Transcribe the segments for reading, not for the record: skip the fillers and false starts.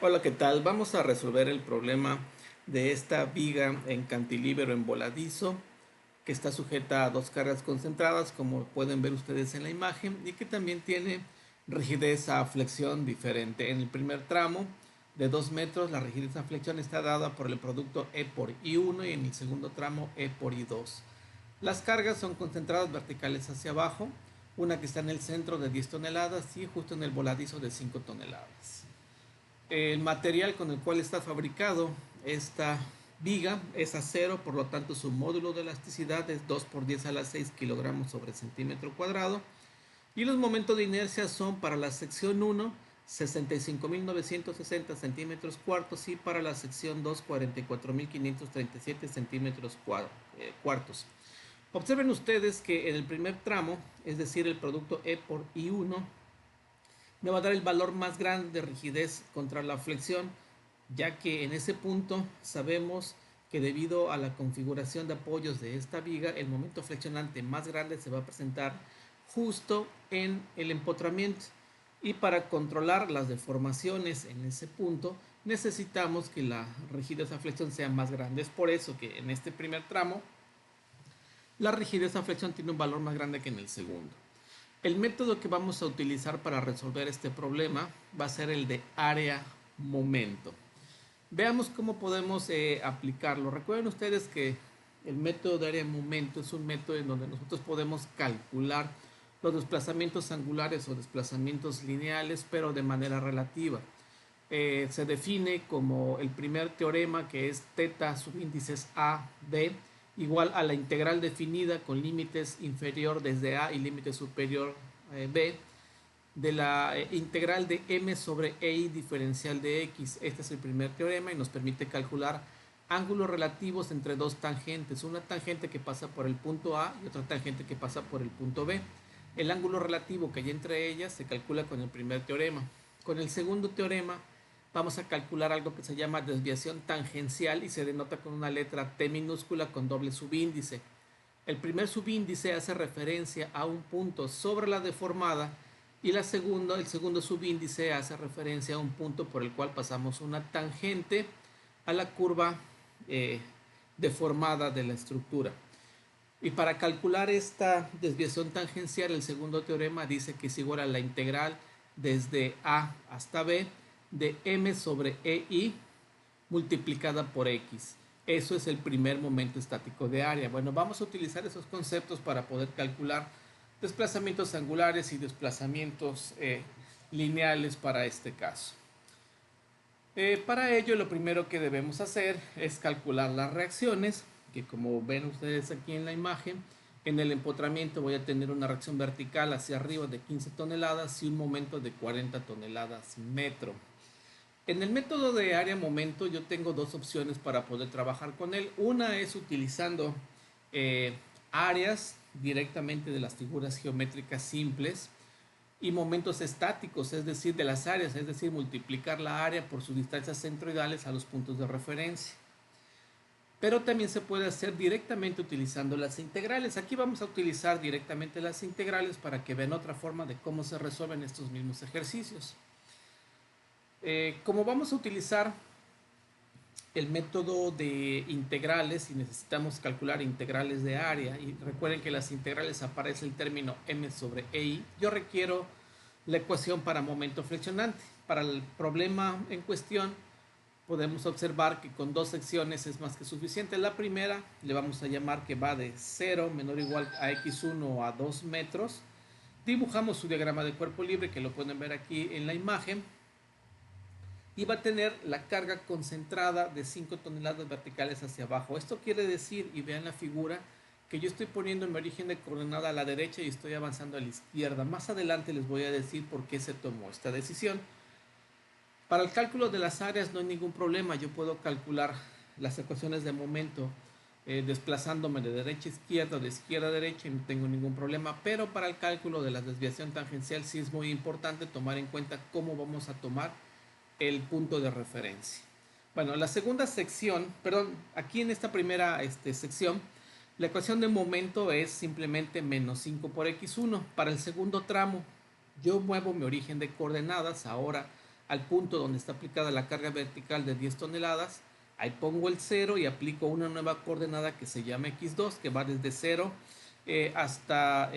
Hola, ¿qué tal? Vamos a resolver el problema de esta viga en cantilíbero en voladizo que está sujeta a dos cargas concentradas, como pueden ver ustedes en la imagen, y que también tiene rigidez a flexión diferente. En el primer tramo de 2 metros, la rigidez a flexión está dada por el producto E por I1 y en el segundo tramo E por I2. Las cargas son concentradas verticales hacia abajo, una que está en el centro de 10 toneladas y justo en el voladizo de 5 toneladas. El material con el cual está fabricado esta viga es acero, por lo tanto su módulo de elasticidad es 2 por 10 a la 6 kilogramos sobre centímetro cuadrado. Y los momentos de inercia son para la sección 1, 65.960 centímetros cuartos, y para la sección 2, 44.537 centímetros cuartos. Observen ustedes que en el primer tramo, es decir, el producto E por I1, me va a dar el valor más grande de rigidez contra la flexión, ya que en ese punto sabemos que debido a la configuración de apoyos de esta viga, el momento flexionante más grande se va a presentar justo en el empotramiento. Y para controlar las deformaciones en ese punto, necesitamos que la rigidez a flexión sea más grande. Es por eso que en este primer tramo, la rigidez a flexión tiene un valor más grande que en el segundo. El método que vamos a utilizar para resolver este problema va a ser el de área-momento. Veamos cómo podemos aplicarlo. Recuerden ustedes que el método de área-momento es un método en donde nosotros podemos calcular los desplazamientos angulares o desplazamientos lineales, pero de manera relativa. Se define como el primer teorema, que es teta subíndices A, B, igual a la integral definida con límites inferior desde A y límite superior B, de la integral de m sobre EI diferencial de x. Este es el primer teorema y nos permite calcular ángulos relativos entre dos tangentes, una tangente que pasa por el punto A y otra tangente que pasa por el punto B. El ángulo relativo que hay entre ellas se calcula con el primer teorema. Con el segundo teorema vamos a calcular algo que se llama desviación tangencial y se denota con una letra T minúscula con doble subíndice. El primer subíndice hace referencia a un punto sobre la deformada y el segundo subíndice hace referencia a un punto por el cual pasamos una tangente a la curva deformada de la estructura. Y para calcular esta desviación tangencial, el segundo teorema dice que es igual a la integral desde A hasta B de m sobre EI multiplicada por x. Eso es el primer momento estático de área. Bueno, vamos a utilizar esos conceptos para poder calcular desplazamientos angulares y desplazamientos lineales para este caso. Para ello, lo primero que debemos hacer es calcular las reacciones, que como ven ustedes aquí en la imagen, en el empotramiento voy a tener una reacción vertical hacia arriba de 15 toneladas y un momento de 40 toneladas metro. En el método de área-momento yo tengo dos opciones para poder trabajar con él. Una es utilizando áreas directamente de las figuras geométricas simples y momentos estáticos, es decir, de las áreas, es decir, multiplicar la área por sus distancias centroidales a los puntos de referencia. Pero también se puede hacer directamente utilizando las integrales. Aquí vamos a utilizar directamente las integrales para que vean otra forma de cómo se resuelven estos mismos ejercicios. Como vamos a utilizar el método de integrales y necesitamos calcular integrales de área, y recuerden que las integrales aparece el término m sobre EI, yo requiero la ecuación para momento flexionante. Para el problema en cuestión podemos observar que con dos secciones es más que suficiente. La primera le vamos a llamar que va de 0 menor o igual a x1 a 2 metros. Dibujamos su diagrama de cuerpo libre, que lo pueden ver aquí en la imagen, y va a tener la carga concentrada de 5 toneladas verticales hacia abajo. Esto quiere decir, y vean la figura, que yo estoy poniendo mi origen de coordenada a la derecha y estoy avanzando a la izquierda. Más adelante les voy a decir por qué se tomó esta decisión. Para el cálculo de las áreas no hay ningún problema. Yo puedo calcular las ecuaciones de momento desplazándome de derecha a izquierda o de izquierda a derecha y no tengo ningún problema. Pero para el cálculo de la desviación tangencial sí es muy importante tomar en cuenta cómo vamos a tomar el punto de referencia. Bueno, la segunda sección, perdón, aquí en esta primera sección, la ecuación de momento es simplemente menos 5 por x1. Para el segundo tramo, yo muevo mi origen de coordenadas ahora al punto donde está aplicada la carga vertical de 10 toneladas. Ahí pongo el 0 y aplico una nueva coordenada que se llama x2, que va desde 0 hasta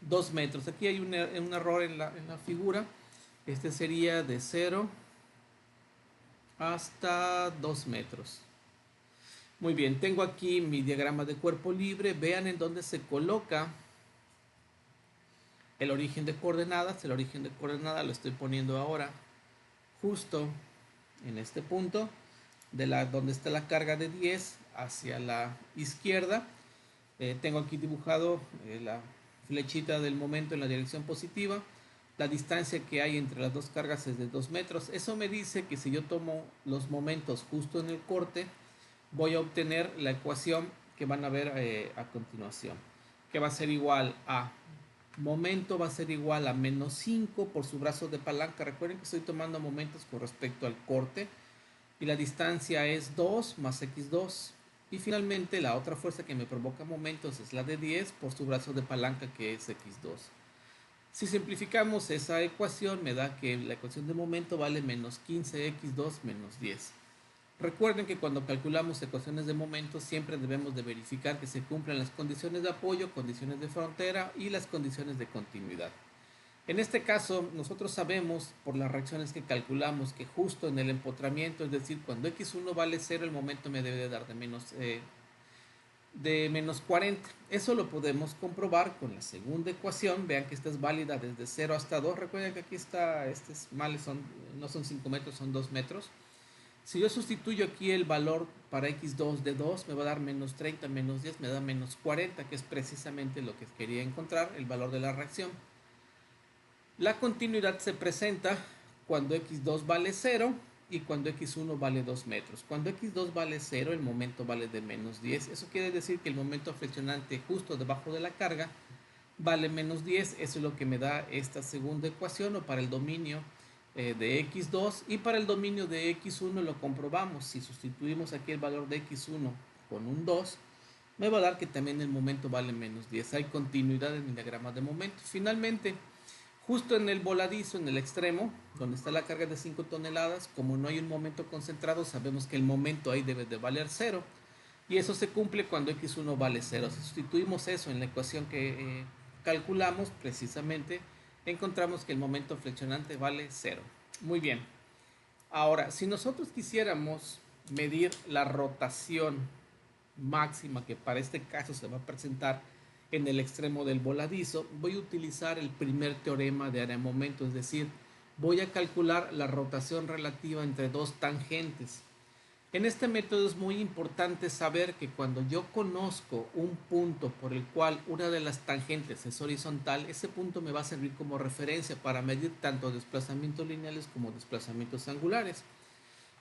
2 metros. Aquí hay un error en la figura. Este sería de 0 hasta 2 metros. Muy bien, tengo aquí mi diagrama de cuerpo libre. Vean en dónde se coloca el origen de coordenadas. El origen de coordenadas lo estoy poniendo ahora justo en este punto, donde está la carga de 10 hacia la izquierda. Tengo aquí dibujado la flechita del momento en la dirección positiva. La distancia que hay entre las dos cargas es de 2 metros. Eso me dice que si yo tomo los momentos justo en el corte, voy a obtener la ecuación que van a ver a continuación, que va a ser igual a momento va a ser igual a menos 5 por su brazo de palanca. Recuerden que estoy tomando momentos con respecto al corte y la distancia es 2 más x2. Y finalmente la otra fuerza que me provoca momentos es la de 10 por su brazo de palanca, que es x2. Si simplificamos esa ecuación, me da que la ecuación de momento vale menos 15x2 menos 10. Recuerden que cuando calculamos ecuaciones de momento siempre debemos de verificar que se cumplan las condiciones de apoyo, condiciones de frontera y las condiciones de continuidad. En este caso, nosotros sabemos por las reacciones que calculamos que justo en el empotramiento, es decir, cuando x1 vale 0, el momento me debe de dar de menos 40. Eso lo podemos comprobar con la segunda ecuación. Vean que esta es válida desde 0 hasta 2. Recuerden que aquí está, no son 5 metros, son 2 metros. Si yo sustituyo aquí el valor para x2 de 2, me va a dar menos 30 menos 10, me da menos 40, que es precisamente lo que quería encontrar, el valor de la reacción. La continuidad se presenta cuando x2 vale 0 y cuando x1 vale 2 metros. Cuando x2 vale 0, el momento vale de menos 10. Eso quiere decir que el momento flexionante justo debajo de la carga vale menos 10. Eso es lo que me da esta segunda ecuación, o para el dominio de x2, y para el dominio de x1 lo comprobamos. Si sustituimos aquí el valor de x1 con un 2, me va a dar que también el momento vale menos 10. Hay continuidad en el diagrama de momentos. Finalmente, justo en el voladizo, en el extremo, donde está la carga de 5 toneladas, como no hay un momento concentrado, sabemos que el momento ahí debe de valer 0. Y eso se cumple cuando x1 vale 0. Si sustituimos eso en la ecuación que calculamos, precisamente encontramos que el momento flexionante vale 0. Muy bien. Ahora, si nosotros quisiéramos medir la rotación máxima, que para este caso se va a presentar en el extremo del voladizo, voy a utilizar el primer teorema de área-momento, es decir, voy a calcular la rotación relativa entre dos tangentes. En este método es muy importante saber que cuando yo conozco un punto por el cual una de las tangentes es horizontal, ese punto me va a servir como referencia para medir tanto desplazamientos lineales como desplazamientos angulares.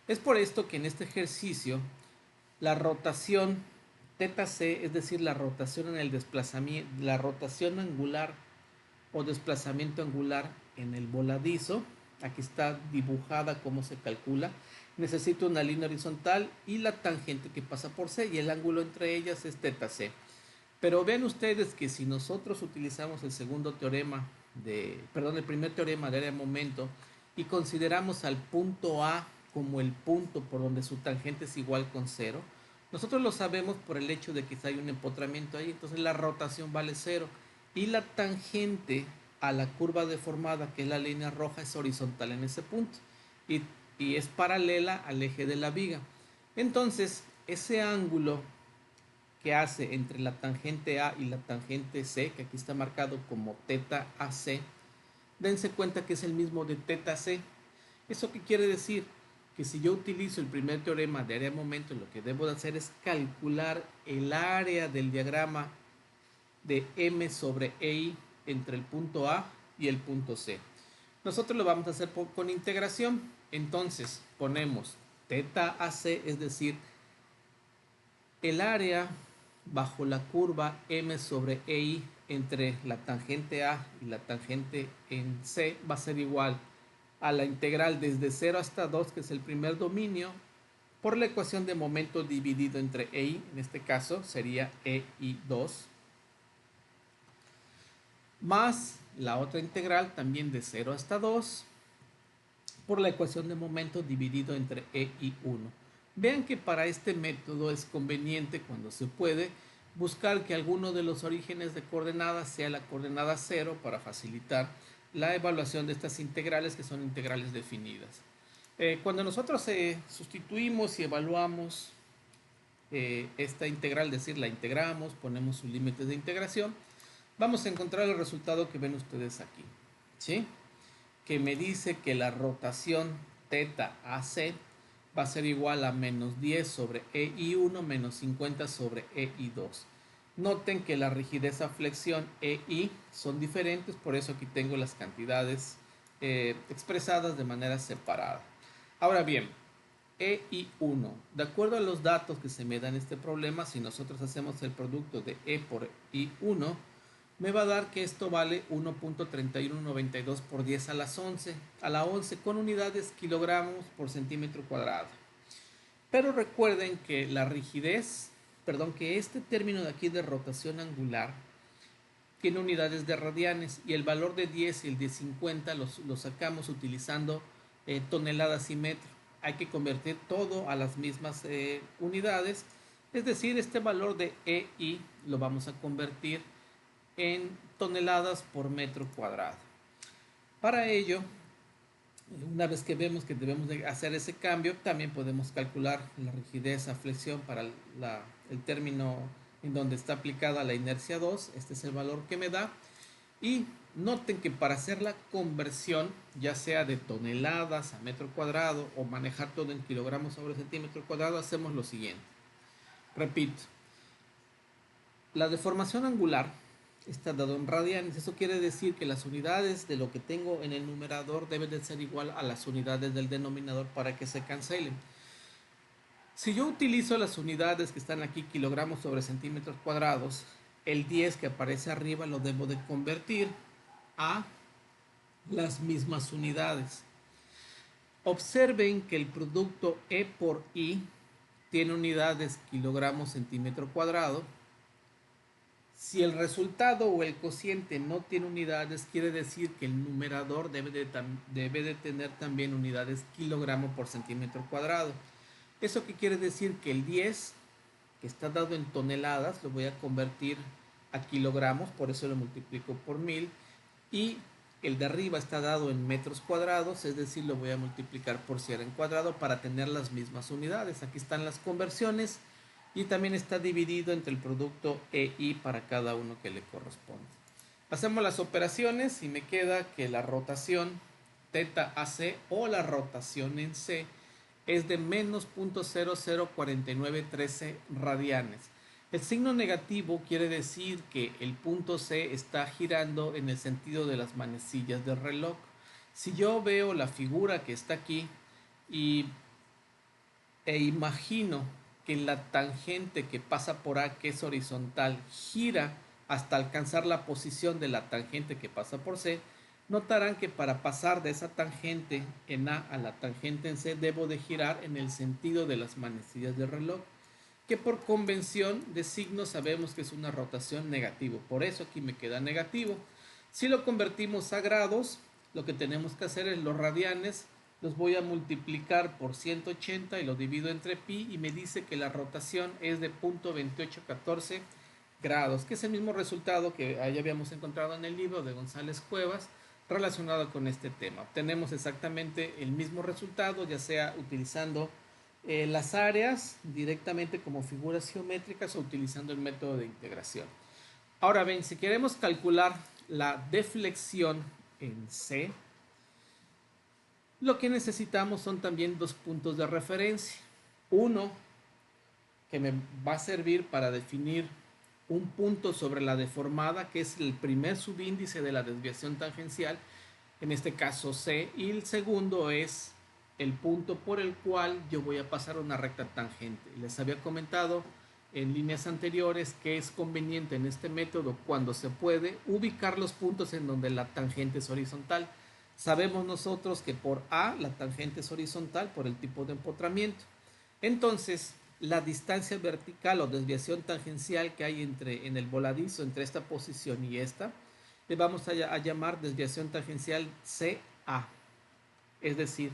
Es por esto que en este ejercicio la rotación θc, es decir, la rotación en el desplazamiento, la rotación angular o desplazamiento angular en el voladizo, aquí está dibujada cómo se calcula. Necesito una línea horizontal y la tangente que pasa por C, y el ángulo entre ellas es θc. Pero vean ustedes que si nosotros utilizamos el primer teorema de área de momento y consideramos al punto A como el punto por donde su tangente es igual con 0, nosotros lo sabemos por el hecho de que hay un empotramiento ahí, entonces la rotación vale 0 y la tangente a la curva deformada, que es la línea roja, es horizontal en ese punto y es paralela al eje de la viga. Entonces, ese ángulo que hace entre la tangente A y la tangente C, que aquí está marcado como θAC, dense cuenta que es el mismo de θC. ¿Eso qué quiere decir? Que si yo utilizo el primer teorema de área de momento, lo que debo de hacer es calcular el área del diagrama de M sobre EI entre el punto A y el punto C. Nosotros lo vamos a hacer con integración. Entonces ponemos θAC, es decir, el área bajo la curva M sobre EI entre la tangente A y la tangente en C va a ser igual a la integral desde 0 hasta 2, que es el primer dominio, por la ecuación de momento dividido entre EI, en este caso sería EI2, más la otra integral también de 0 hasta 2, por la ecuación de momento dividido entre E y 1. Vean que para este método es conveniente, cuando se puede, buscar que alguno de los orígenes de coordenadas sea la coordenada 0 para facilitar la evaluación de estas integrales, que son integrales definidas. Cuando nosotros sustituimos y evaluamos esta integral, es decir, la integramos, ponemos sus límites de integración, vamos a encontrar el resultado que ven ustedes aquí, ¿sí? Que me dice que la rotación θ AC va a ser igual a menos 10 sobre EI1 menos 50 sobre EI2. Noten que la rigidez a flexión EI son diferentes, por eso aquí tengo las cantidades expresadas de manera separada. Ahora bien, EI1, de acuerdo a los datos que se me dan en este problema, si nosotros hacemos el producto de E por I1, me va a dar que esto vale 1.3192 por 10 a la 11 con unidades kilogramos por centímetro cuadrado. Pero recuerden que la rigidez, que este término de aquí de rotación angular tiene unidades de radianes, y el valor de 10 y el de 50 lo sacamos utilizando toneladas y metros. Hay que convertir todo a las mismas unidades, es decir, este valor de EI lo vamos a convertir en toneladas por metro cuadrado. Para ello, una vez que vemos que debemos de hacer ese cambio, también podemos calcular la rigidez a flexión para el término en donde está aplicada la inercia 2. Este es el valor que me da. Y noten que para hacer la conversión, ya sea de toneladas a metro cuadrado o manejar todo en kilogramos sobre centímetro cuadrado, hacemos lo siguiente. Repito, la deformación angular está dado en radianes. Eso quiere decir que las unidades de lo que tengo en el numerador deben de ser igual a las unidades del denominador para que se cancelen. Si yo utilizo las unidades que están aquí, kilogramos sobre centímetros cuadrados, el 10 que aparece arriba lo debo de convertir a las mismas unidades. Observen que el producto E por I tiene unidades kilogramos centímetro cuadrado. Si el resultado o el cociente no tiene unidades, quiere decir que el numerador debe de tener también unidades kilogramo por centímetro cuadrado. ¿Eso qué quiere decir? Que el 10, que está dado en toneladas, lo voy a convertir a kilogramos, por eso lo multiplico por 1000. Y el de arriba está dado en metros cuadrados, es decir, lo voy a multiplicar por 100 en cuadrado para tener las mismas unidades. Aquí están las conversiones. Y también está dividido entre el producto EI para cada uno que le corresponde. Hacemos las operaciones y me queda que la rotación θAC o la rotación en C es de menos 0.004913 radianes. El signo negativo quiere decir que el punto C está girando en el sentido de las manecillas del reloj. Si yo veo la figura que está aquí e imagino que la tangente que pasa por A, que es horizontal, gira hasta alcanzar la posición de la tangente que pasa por C, notarán que para pasar de esa tangente en A a la tangente en C, debo de girar en el sentido de las manecillas del reloj, que por convención de signos sabemos que es una rotación negativo. Por eso aquí me queda negativo. Si lo convertimos a grados, lo que tenemos que hacer es los radianes los voy a multiplicar por 180 y lo divido entre pi, y me dice que la rotación es de 0.2814 grados, que es el mismo resultado que ahí habíamos encontrado en el libro de González Cuevas relacionado con este tema. Obtenemos exactamente el mismo resultado, ya sea utilizando las áreas directamente como figuras geométricas o utilizando el método de integración. Ahora ven, si queremos calcular la deflexión en C, lo que necesitamos son también dos puntos de referencia. Uno que me va a servir para definir un punto sobre la deformada, que es el primer subíndice de la desviación tangencial, en este caso C, y el segundo es el punto por el cual yo voy a pasar una recta tangente. Les había comentado en líneas anteriores que es conveniente en este método, cuando se puede, ubicar los puntos en donde la tangente es horizontal. Sabemos nosotros que por A la tangente es horizontal por el tipo de empotramiento. Entonces, la distancia vertical o desviación tangencial que hay en el voladizo entre esta posición y esta, le vamos a llamar desviación tangencial CA. Es decir,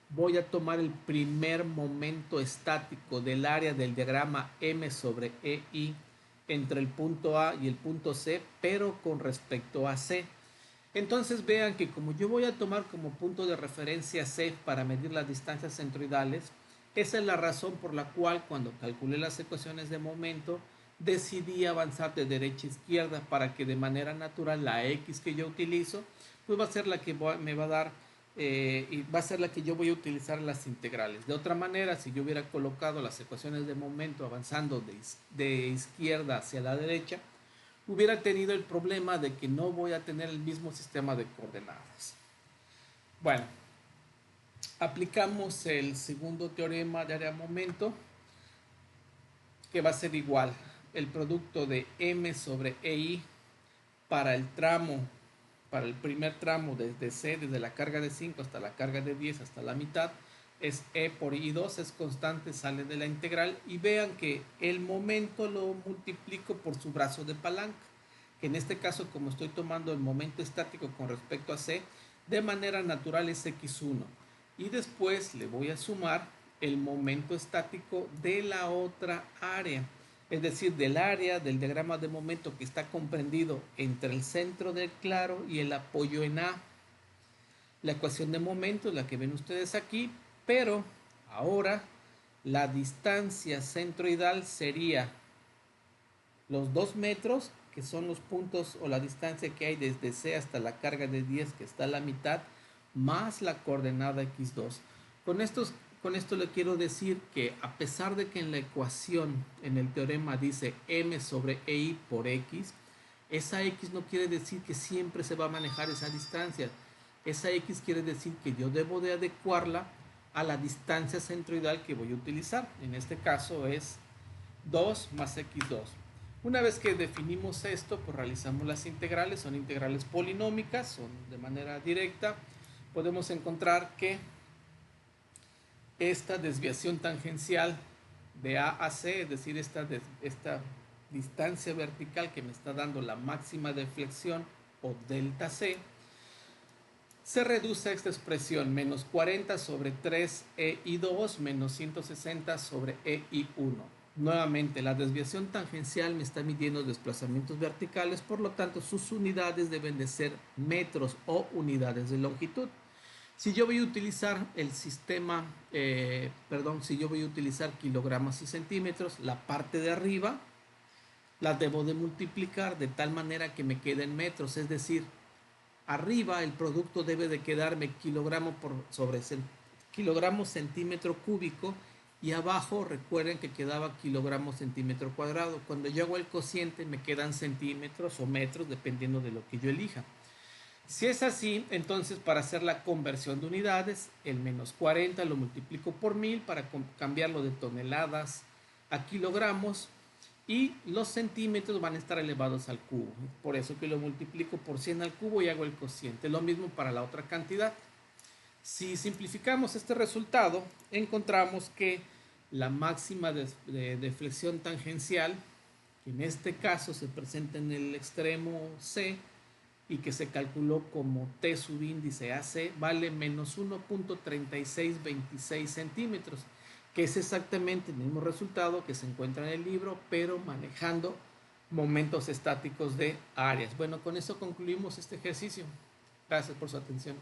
voy a tomar el primer momento estático del área del diagrama M sobre EI entre el punto A y el punto C, pero con respecto a C. Entonces vean que como yo voy a tomar como punto de referencia C para medir las distancias centroidales, esa es la razón por la cual cuando calculé las ecuaciones de momento decidí avanzar de derecha a izquierda para que de manera natural la X que yo utilizo pues va a ser la que me va a dar y va a ser la que yo voy a utilizar en las integrales. De otra manera, si yo hubiera colocado las ecuaciones de momento avanzando de izquierda hacia la derecha, hubiera tenido el problema de que no voy a tener el mismo sistema de coordenadas. Bueno, aplicamos el segundo teorema de área momento, que va a ser igual el producto de M sobre EI para el tramo, para el primer tramo desde C, desde la carga de 5 hasta la carga de 10 hasta la mitad, es E por I2, es constante, sale de la integral, y vean que el momento lo multiplico por su brazo de palanca, que en este caso, como estoy tomando el momento estático con respecto a C, de manera natural es X1, y después le voy a sumar el momento estático de la otra área, es decir, del área del diagrama de momento que está comprendido entre el centro del claro y el apoyo en A. La ecuación de momento es la que ven ustedes aquí, pero ahora la distancia centroidal sería los 2 metros, que son los puntos o la distancia que hay desde C hasta la carga de 10, que está a la mitad, más la coordenada X2. Con esto le quiero decir que a pesar de que en la ecuación, en el teorema dice M sobre EI por X, esa X no quiere decir que siempre se va a manejar esa distancia. Esa X quiere decir que yo debo de adecuarla a la distancia centroidal que voy a utilizar. En este caso es 2 más X2. Una vez que definimos esto, pues realizamos las integrales. Son integrales polinómicas, son de manera directa. Podemos encontrar que esta desviación tangencial de A a C, es decir, esta distancia vertical que me está dando la máxima deflexión o delta C, se reduce a esta expresión, menos 40 sobre 3EI2 menos 160 sobre EI1. Nuevamente, la desviación tangencial me está midiendo desplazamientos verticales, por lo tanto sus unidades deben de ser metros o unidades de longitud. Si yo voy a utilizar el sistema, si yo voy a utilizar kilogramos y centímetros, la parte de arriba la debo de multiplicar de tal manera que me quede en metros, es decir, arriba el producto debe de quedarme kilogramo centímetro cúbico, y abajo recuerden que quedaba kilogramo centímetro cuadrado. Cuando yo hago el cociente me quedan centímetros o metros dependiendo de lo que yo elija. Si es así, entonces para hacer la conversión de unidades, el menos 40 lo multiplico por 1000 para cambiarlo de toneladas a kilogramos, y los centímetros van a estar elevados al cubo. Por eso que lo multiplico por 100 al cubo y hago el cociente. Lo mismo para la otra cantidad. Si simplificamos este resultado, encontramos que la máxima de deflexión tangencial, que en este caso se presenta en el extremo C y que se calculó como T subíndice AC, vale menos 1.3626 centímetros, que es exactamente el mismo resultado que se encuentra en el libro, pero manejando momentos estáticos de áreas. Bueno, con eso concluimos este ejercicio. Gracias por su atención.